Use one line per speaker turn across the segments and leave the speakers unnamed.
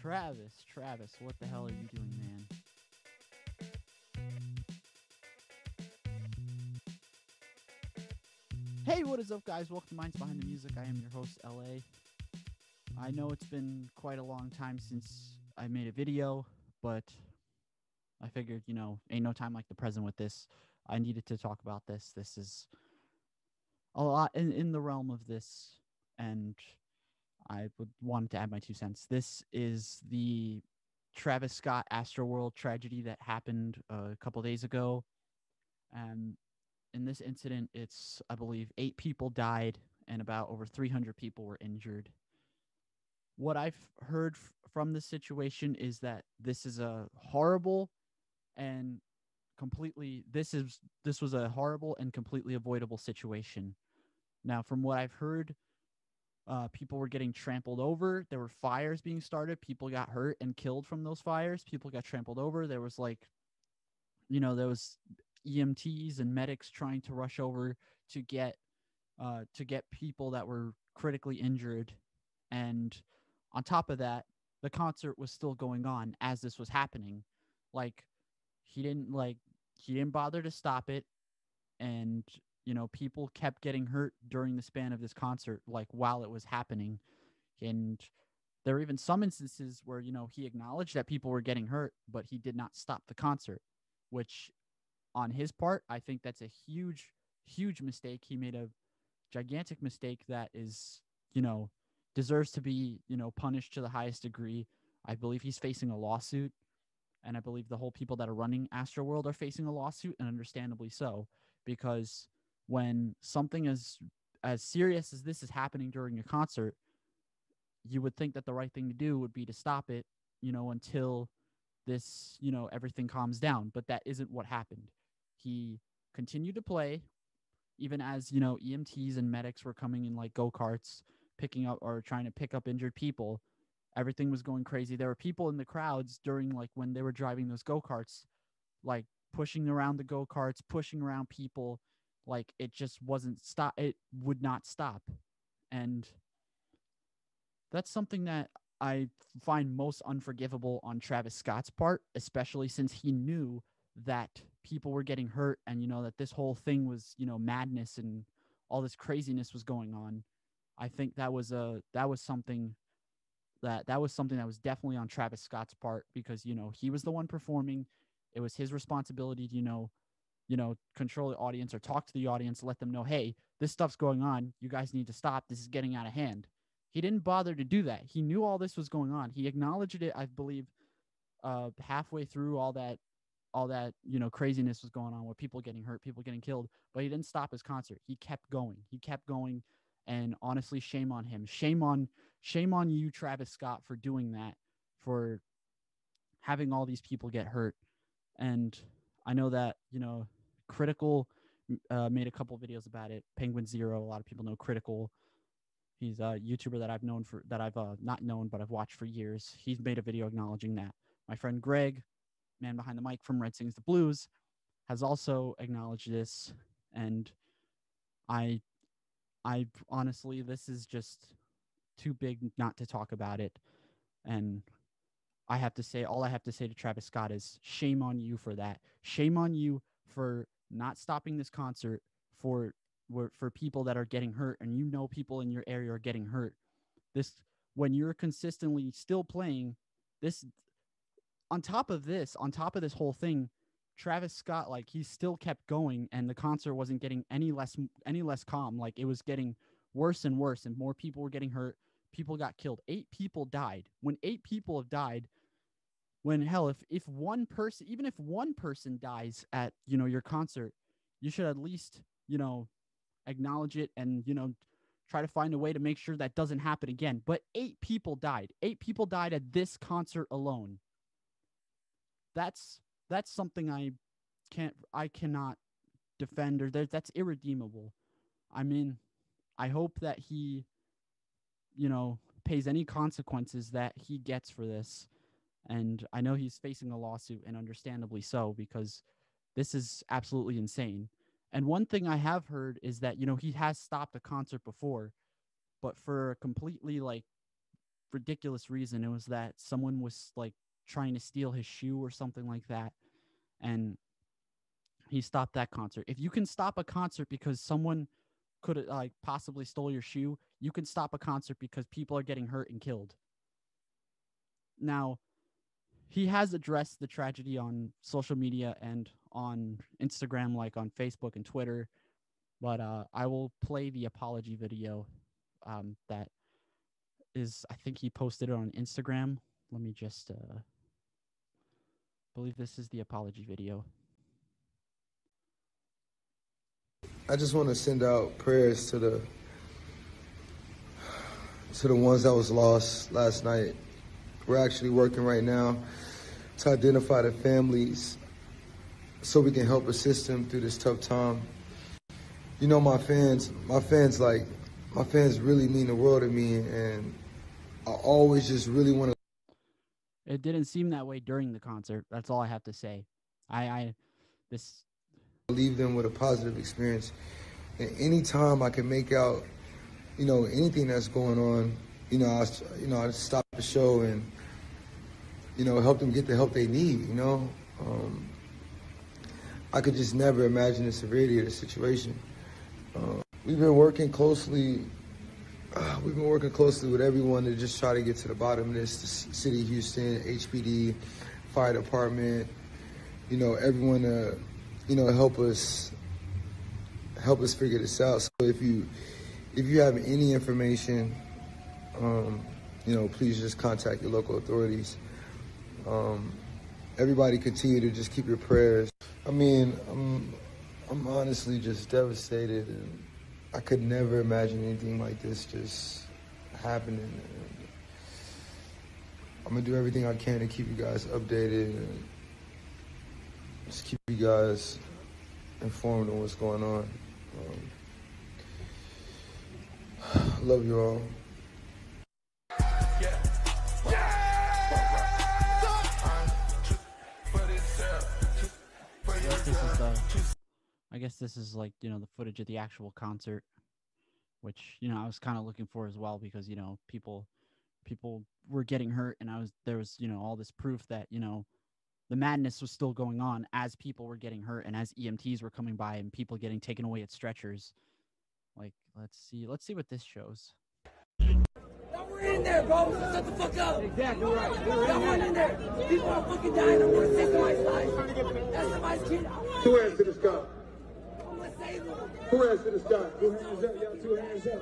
Travis, what the hell are you doing, man? Hey, what is up, guys? Welcome to Minds Behind the Music. I am your host, LA. I know it's been quite a long time since I made a video, but I figured, ain't no time like the present with this. I needed to talk about this. This is a lot in the realm of this, and I would want to add my 2 cents. This is the Travis Scott Astroworld tragedy that happened a couple days ago. And in this incident, it's, I believe, 8 people died and about over 300 people were injured. What I've heard from this situation is that this is a horrible and this was a horrible and completely avoidable situation. Now, from what I've heard, people were getting trampled over. There were fires being started. People got hurt and killed from those fires. People got trampled over. There was there was EMTs and medics trying to rush over to get people that were critically injured. And on top of that, the concert was still going on as this was happening. Like he didn't bother to stop it, and people kept getting hurt during the span of this concert, like while it was happening. And there were even some instances where he acknowledged that people were getting hurt, but he did not stop the concert, which on his part, I think that's a huge mistake. He made a gigantic mistake that is, deserves to be, punished to the highest degree. I believe he's facing a lawsuit, and I believe the whole people that are running Astroworld are facing a lawsuit, and understandably so, because when something as serious as this is happening during a concert, you would think that the right thing to do would be to stop it, until this, everything calms down. But that isn't what happened. He continued to play, even as, EMTs and medics were coming in like go-karts, picking up or trying to pick up injured people. Everything was going crazy. There were people in the crowds during, like, when they were driving those go-karts, like pushing around the go-karts, pushing around people. Like, it just wasn't stop. It would not stop. And that's something that I find most unforgivable on Travis Scott's part, especially since he knew that people were getting hurt, and that this whole thing was, madness, and all this craziness was going on. I think that was something that was definitely on Travis Scott's part, because he was the one performing. It was his responsibility to control the audience or talk to the audience, let them know, hey, this stuff's going on. You guys need to stop. This is getting out of hand. He didn't bother to do that. He knew all this was going on. He acknowledged it, I believe, halfway through all that craziness was going on, with people getting hurt, people getting killed, but he didn't stop his concert. He kept going. And honestly, shame on him. Shame on you, Travis Scott, for doing that, for having all these people get hurt. And I know that, Critical made a couple videos about it. Penguin Zero, a lot of people know Critical. He's a YouTuber that I've not known, but I've watched for years. He's made a video acknowledging that. My friend Greg, man behind the mic from Red Sings the Blues, has also acknowledged this. And I honestly, this is just too big not to talk about it. And all I have to say to Travis Scott is shame on you for that. Shame on you for not stopping this concert for people that are getting hurt, and people in your area are getting hurt. This, when you're consistently still playing this, on top of this whole thing, Travis Scott, like, he still kept going, and the concert wasn't getting any less calm. Like, it was getting worse and worse, and more people were getting hurt. People got killed. 8 people died. When 8 people have died, when hell, if one person, even if one person dies at, your concert, you should at least, acknowledge it, and, try to find a way to make sure that doesn't happen again. But 8 people died. 8 people died at this concert alone. That's something I cannot defend, or that's irredeemable. I mean, I hope that he, pays any consequences that he gets for this. And I know he's facing a lawsuit, and understandably so, because this is absolutely insane. And one thing I have heard is that, he has stopped a concert before, but for completely, like, ridiculous reason. It was that someone was like trying to steal his shoe or something like that, and he stopped that concert. If you can stop a concert because someone could like possibly stole your shoe, you can stop a concert because people are getting hurt and killed. Now, he has addressed the tragedy on social media and on Instagram, like on Facebook and Twitter, but I will play the apology video that is, I think he posted it on Instagram. Let me just believe this is the apology video.
I just want to send out prayers to the ones that was lost last night. We're actually working right now to identify the families so we can help assist them through this tough time. You know, my fans really mean the world to me, and I always just really want to.
It didn't seem that way during the concert. That's all I have to say. This
leave them with a positive experience. And anytime I can make out, you know, anything that's going on, I stop the show and, you know, help them get the help they need. You know, I could just never imagine the severity of the situation. We've been working closely with everyone to just try to get to the bottom of this. The City of Houston, HPD, Fire Department, you know, everyone to, you know, help us figure this out. So if you have any information, you know, please just contact your local authorities. Everybody continue to just keep your prayers. I mean, I'm honestly just devastated, and I could never imagine anything like this just happening. And I'm gonna do everything I can to keep you guys updated and just keep you guys informed on what's going on. I love you all.
I guess this is like, you know, the footage of the actual concert, which, you know, I was kind of looking for as well, because, you know, people were getting hurt, and there was, you know, all this proof that, you know, the madness was still going on as people were getting hurt and as EMTs were coming by and people getting taken away at stretchers. Like, let's see what this shows.
We're in there, bro. Shut the fuck up. Exactly right. We're in there. People are fucking dying. I want to save somebody's life. That's somebody's kid.
Two hands to the sky.
I want to save them.
Two hands to the sky. Two hands up, y'all. Two hands up.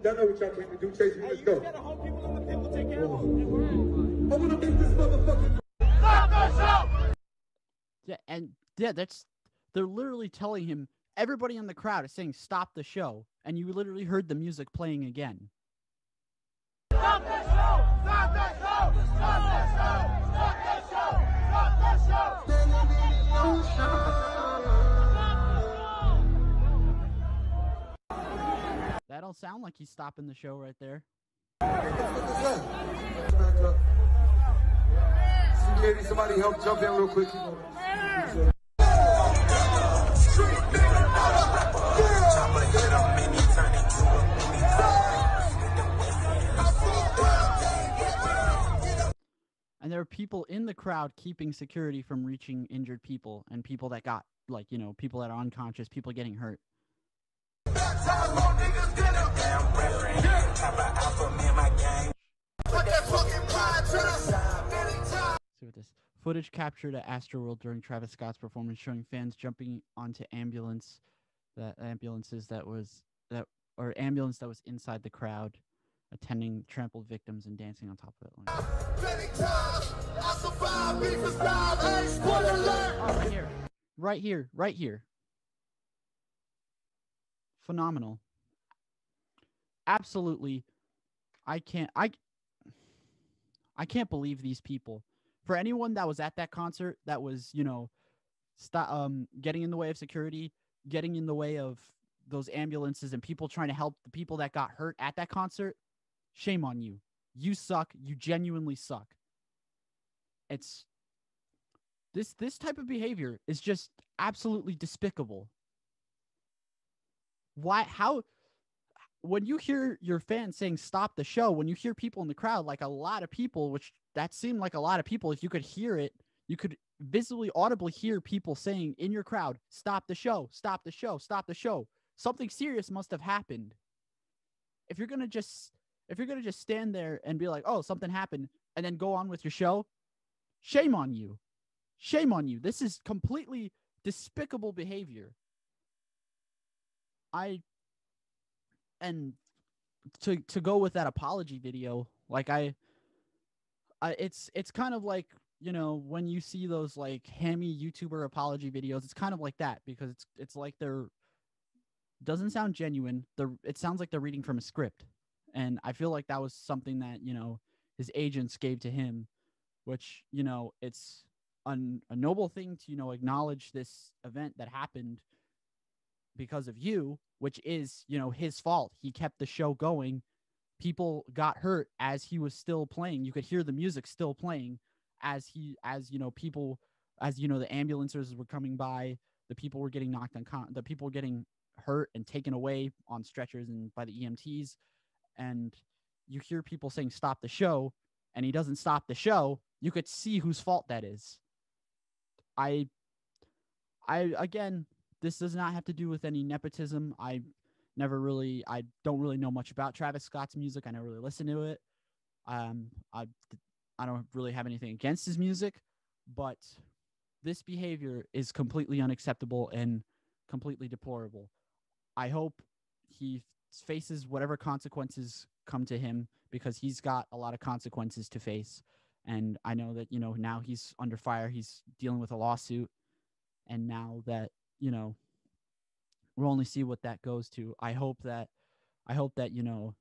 Y'all know what y'all came to do. Chase me. Let's go. You gotta hold people and the people take care of them. I want to make this motherfucker. Stop the show!
Yeah, and yeah, they're literally telling him. Everybody in the crowd is saying, "Stop the show," and you literally heard the music playing again.
Stop the show! Stop the show! Stop the show! Stop the show! Stop the show!
That don't sound like he's stopping the show right there.
Security, somebody help jump in real quick.
And there are people in the crowd keeping security from reaching injured people and people that got, like, you know, people that are unconscious, people getting hurt. See what this footage captured at Astroworld during Travis Scott's performance, showing fans jumping onto ambulance that was inside the crowd, attending trampled victims and dancing on top of it. Right here. Phenomenal. Absolutely. I can't believe these people. For anyone that was at that concert that was, you know, getting in the way of security, getting in the way of those ambulances and people trying to help the people that got hurt at that concert, shame on you. You suck. You genuinely suck. It's this type of behavior is just absolutely despicable. Why? when you hear your fans saying stop the show, when you hear people in the crowd, like a lot of people, which that seemed like a lot of people, if you could hear it, you could visibly, audibly hear people saying in your crowd, stop the show, stop the show, stop the show. Something serious must have happened. If you're gonna just stand there and be like, oh, something happened, and then go on with your show, shame on you. Shame on you. This is completely despicable behavior. And to go with that apology video, like it's kind of like, you know, when you see those like hammy YouTuber apology videos, it's kind of like that, because it's like they're doesn't sound genuine. It sounds like they're reading from a script. And I feel like that was something that, you know, his agents gave to him, which, you know, it's a noble thing to, you know, acknowledge this event that happened because of you, which is, you know, his fault. He kept the show going. People got hurt as he was still playing. You could hear the music still playing as you know, people, as, you know, the ambulances were coming by, the people were getting knocked the people were getting hurt and taken away on stretchers and by the EMTs. And you hear people saying, stop the show, and he doesn't stop the show. You could see whose fault that is. I again, this does not have to do with any nepotism. I don't really know much about Travis Scott's music. I never really listened to it. I don't really have anything against his music, but this behavior is completely unacceptable and completely deplorable. I hope he faces whatever consequences come to him, because he's got a lot of consequences to face. And I know that, you know, now he's under fire. He's dealing with a lawsuit. And now that, you know, we'll only see what that goes to. I hope that, you know,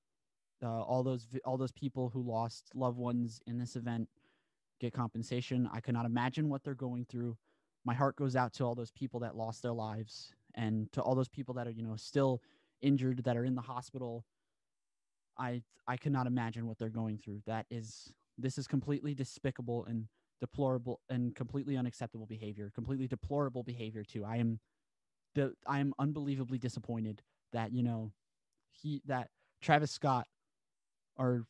all those people who lost loved ones in this event get compensation. I cannot imagine what they're going through. My heart goes out to all those people that lost their lives, and to all those people that are, you know, still injured, that are in the hospital. I cannot imagine what they're going through. This is completely despicable and deplorable and completely unacceptable behavior. Completely deplorable behavior too. I am unbelievably disappointed that, you know, that Travis Scott, or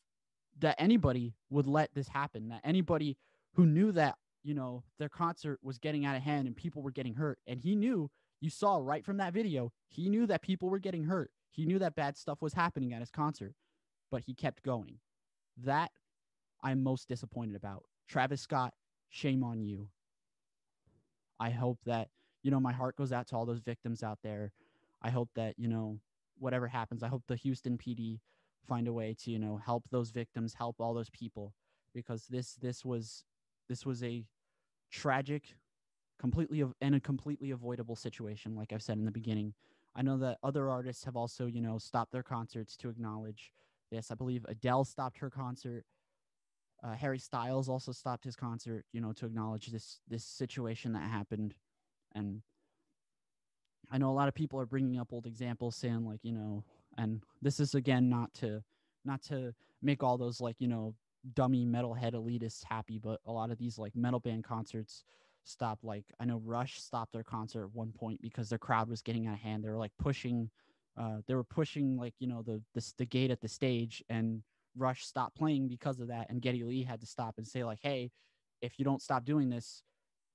that anybody would let this happen, that anybody who knew that, you know, their concert was getting out of hand and people were getting hurt. And he knew, you saw right from that video, he knew that people were getting hurt. He knew that bad stuff was happening at his concert, but he kept going. That I'm most disappointed about. Travis Scott, shame on you. I hope that, you know, my heart goes out to all those victims out there. I hope that, you know, whatever happens, I hope the Houston PD find a way to, you know, help those victims, help all those people, because this was a tragic, completely avoidable situation, like I've said in the beginning. I know that other artists have also, you know, stopped their concerts to acknowledge this. I believe Adele stopped her concert. Harry Styles also stopped his concert, you know, to acknowledge this situation that happened. And I know a lot of people are bringing up old examples, saying like, you know, and this is again not to make all those, like, you know, dummy metalhead elitists happy, but a lot of these like metal band concerts stopped. Like I know Rush stopped their concert at one point because their crowd was getting out of hand. They were like pushing, like, you know, the gate at the stage, and Rush stopped playing because of that. And Geddy Lee had to stop and say like, hey, if you don't stop doing this,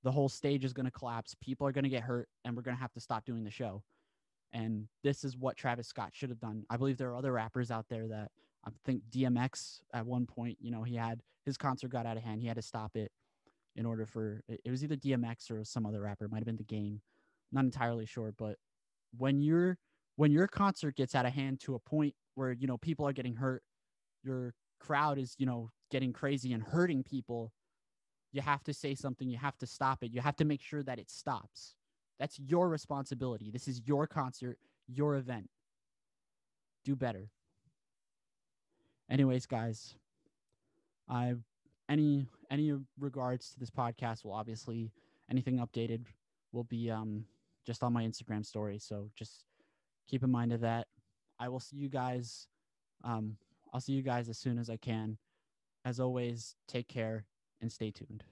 the whole stage is going to collapse. People are going to get hurt, and we're going to have to stop doing the show. And this is what Travis Scott should have done. I believe there are other rappers out there that, I think DMX at one point, you know, his concert got out of hand. He had to stop it in order for, it was either DMX or some other rapper. It might have been The Game. Not entirely sure, but when your concert gets out of hand to a point where, you know, people are getting hurt, your crowd is, you know, getting crazy and hurting people, you have to say something. You have to stop it. You have to make sure that it stops. That's your responsibility. This is your concert, your event. Do better. Anyways, guys, any regards to this podcast will obviously, anything updated will be just on my Instagram story. So just keep in mind of that. I will see you guys. I'll see you guys as soon as I can. As always, take care and stay tuned.